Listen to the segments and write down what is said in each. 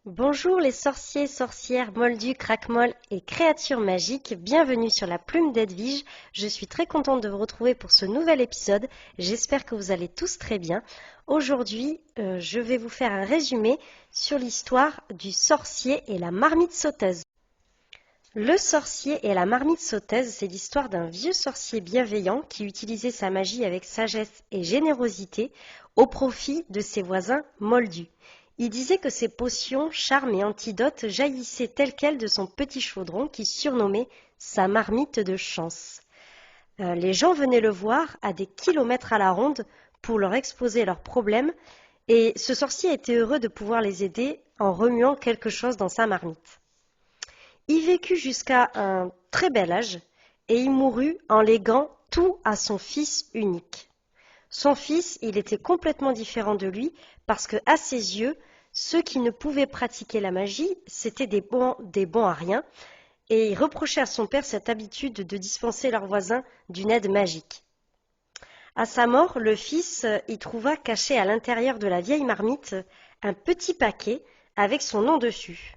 Bonjour les sorciers, sorcières, moldus, craquemolles et créatures magiques, bienvenue sur la Plume d'Edwige. Je suis très contente de vous retrouver pour ce nouvel épisode, j'espère que vous allez tous très bien. Aujourd'hui, je vais vous faire un résumé sur l'histoire du sorcier et la marmite sauteuse. Le sorcier et la marmite sauteuse, c'est l'histoire d'un vieux sorcier bienveillant qui utilisait sa magie avec sagesse et générosité au profit de ses voisins moldus. Il disait que ses potions, charmes et antidotes jaillissaient telles quelles de son petit chaudron qu'il surnommait sa marmite de chance. Les gens venaient le voir à des kilomètres à la ronde pour leur exposer leurs problèmes et ce sorcier était heureux de pouvoir les aider en remuant quelque chose dans sa marmite. Il vécut jusqu'à un très bel âge et il mourut en léguant tout à son fils unique. Son fils, il était complètement différent de lui parce que, à ses yeux, ceux qui ne pouvaient pratiquer la magie, c'étaient des bons à rien, et il reprochait à son père cette habitude de dispenser leurs voisins d'une aide magique. À sa mort, le fils y trouva caché à l'intérieur de la vieille marmite un petit paquet avec son nom dessus.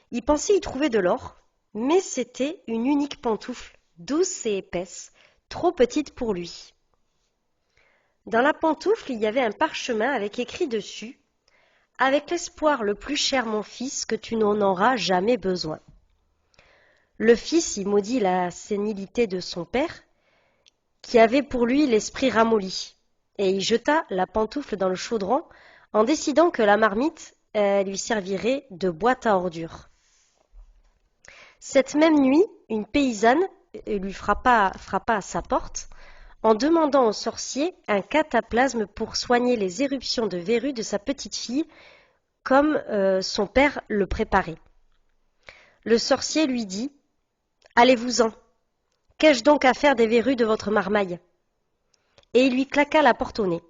Il pensait y trouver de l'or, mais c'était une unique pantoufle, douce et épaisse, trop petite pour lui. Dans la pantoufle, il y avait un parchemin avec écrit dessus « Avec l'espoir le plus cher, mon fils, que tu n'en auras jamais besoin. » Le fils y maudit la sénilité de son père, qui avait pour lui l'esprit ramolli, et il jeta la pantoufle dans le chaudron en décidant que la marmite lui servirait de boîte à ordures. Cette même nuit, une paysanne lui frappa à sa porte en demandant au sorcier un cataplasme pour soigner les éruptions de verrues de sa petite fille, comme son père le préparait. Le sorcier lui dit « Allez-vous-en, qu'ai-je donc à faire des verrues de votre marmaille ?» Et il lui claqua la porte au nez.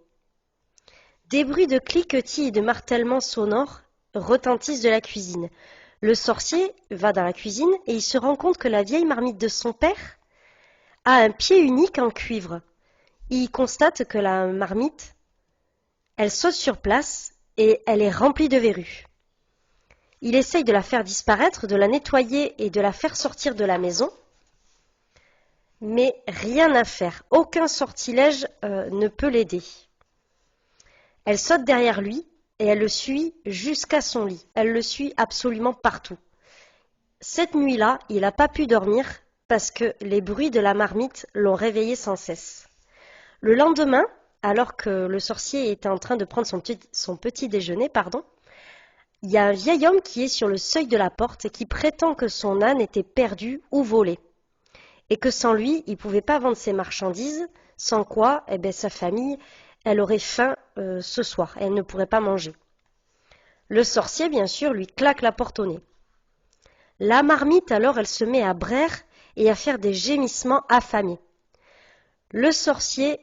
Des bruits de cliquetis et de martèlements sonores retentissent de la cuisine. Le sorcier va dans la cuisine et il se rend compte que la vieille marmite de son père a un pied unique en cuivre. Il constate que la marmite, elle saute sur place et elle est remplie de verrues. Il essaye de la faire disparaître, de la nettoyer et de la faire sortir de la maison, mais rien à faire. Aucun sortilège ne peut l'aider. Elle saute derrière lui et elle le suit jusqu'à son lit. Elle le suit absolument partout. Cette nuit-là, il n'a pas pu dormir parce que les bruits de la marmite l'ont réveillé sans cesse. Le lendemain, alors que le sorcier était en train de prendre son petit déjeuner, il y a un vieil homme qui est sur le seuil de la porte et qui prétend que son âne était perdu ou volé, et que sans lui, il ne pouvait pas vendre ses marchandises, sans quoi, sa famille, elle aurait faim ce soir, elle ne pourrait pas manger. Le sorcier, bien sûr, lui claque la porte au nez. La marmite, alors, elle se met à braire et à faire des gémissements affamés. Le sorcier,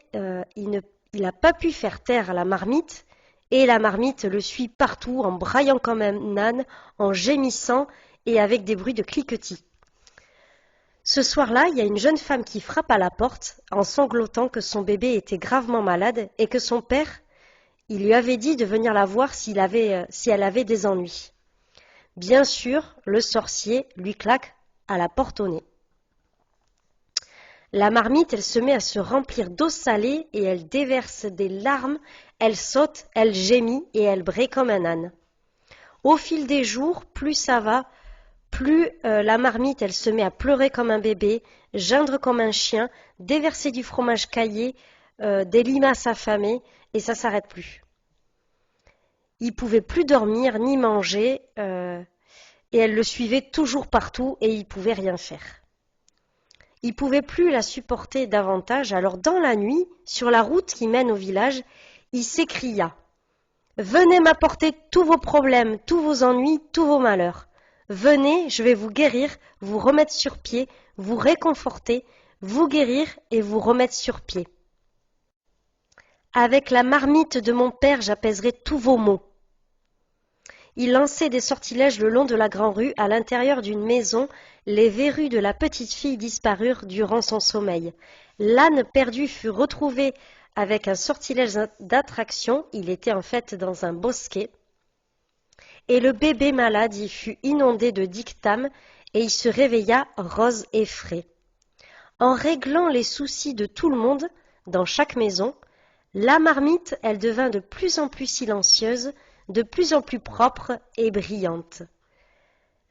il n'a pas pu faire taire la marmite, et la marmite le suit partout en braillant comme un âne, en gémissant et avec des bruits de cliquetis. Ce soir-là, il y a une jeune femme qui frappe à la porte en sanglotant que son bébé était gravement malade et que son père, il lui avait dit de venir la voir si elle avait des ennuis. Bien sûr, le sorcier lui claque à la porte au nez. La marmite, elle se met à se remplir d'eau salée et elle déverse des larmes, elle saute, elle gémit et elle braie comme un âne. Au fil des jours, plus ça va, plus la marmite, elle se met à pleurer comme un bébé, geindre comme un chien, déverser du fromage caillé, des limaces affamées, et ça s'arrête plus. Il pouvait plus dormir ni manger, et elle le suivait toujours partout et il pouvait rien faire. Il pouvait plus la supporter davantage, alors dans la nuit, sur la route qui mène au village, il s'écria « Venez m'apporter tous vos problèmes, tous vos ennuis, tous vos malheurs. Venez, je vais vous guérir, vous remettre sur pied, vous réconforter, vous guérir et vous remettre sur pied. Avec la marmite de mon père, j'apaiserai tous vos maux. » Il lançait des sortilèges le long de la grande rue, à l'intérieur d'une maison, les verrues de la petite fille disparurent durant son sommeil. L'âne perdu fut retrouvé avec un sortilège d'attraction, il était en fait dans un bosquet. Et le bébé malade y fut inondé de dictame, et il se réveilla rose et frais. En réglant les soucis de tout le monde, dans chaque maison, la marmite, elle devint de plus en plus silencieuse, de plus en plus propre et brillante.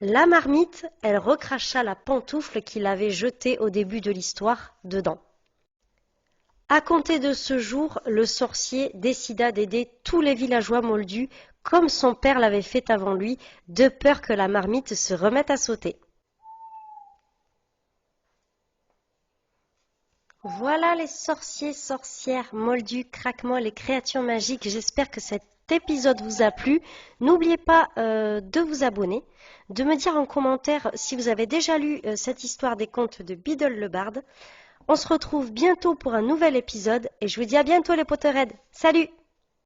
La marmite, elle recracha la pantoufle qu'il avait jetée au début de l'histoire dedans. À compter de ce jour, le sorcier décida d'aider tous les villageois moldus comme son père l'avait fait avant lui, de peur que la marmite se remette à sauter. Voilà les sorciers, sorcières, moldus, craquemolles et créatures magiques. J'espère que cet épisode vous a plu. N'oubliez pas de vous abonner, de me dire en commentaire si vous avez déjà lu cette histoire des contes de Biddle le Barde. On se retrouve bientôt pour un nouvel épisode et je vous dis à bientôt les Potterheads. Salut!